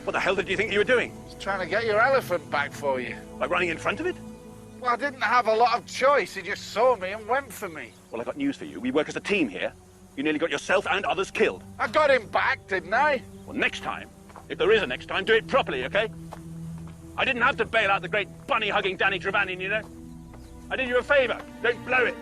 What the hell did you think you were doing? I was trying to get your elephant back for you. Like running in front of it? Well, I didn't have a lot of choice. He just saw me and went for me. Well, I got news for you. We work as a team here. You nearly got yourself and others killed. I got him back, didn't I? Well, next time, if there is a next time, do it properly, okay? I didn't have to bail out the great bunny-hugging Danny Trevannion, you know? I did you a favour. Don't blow it.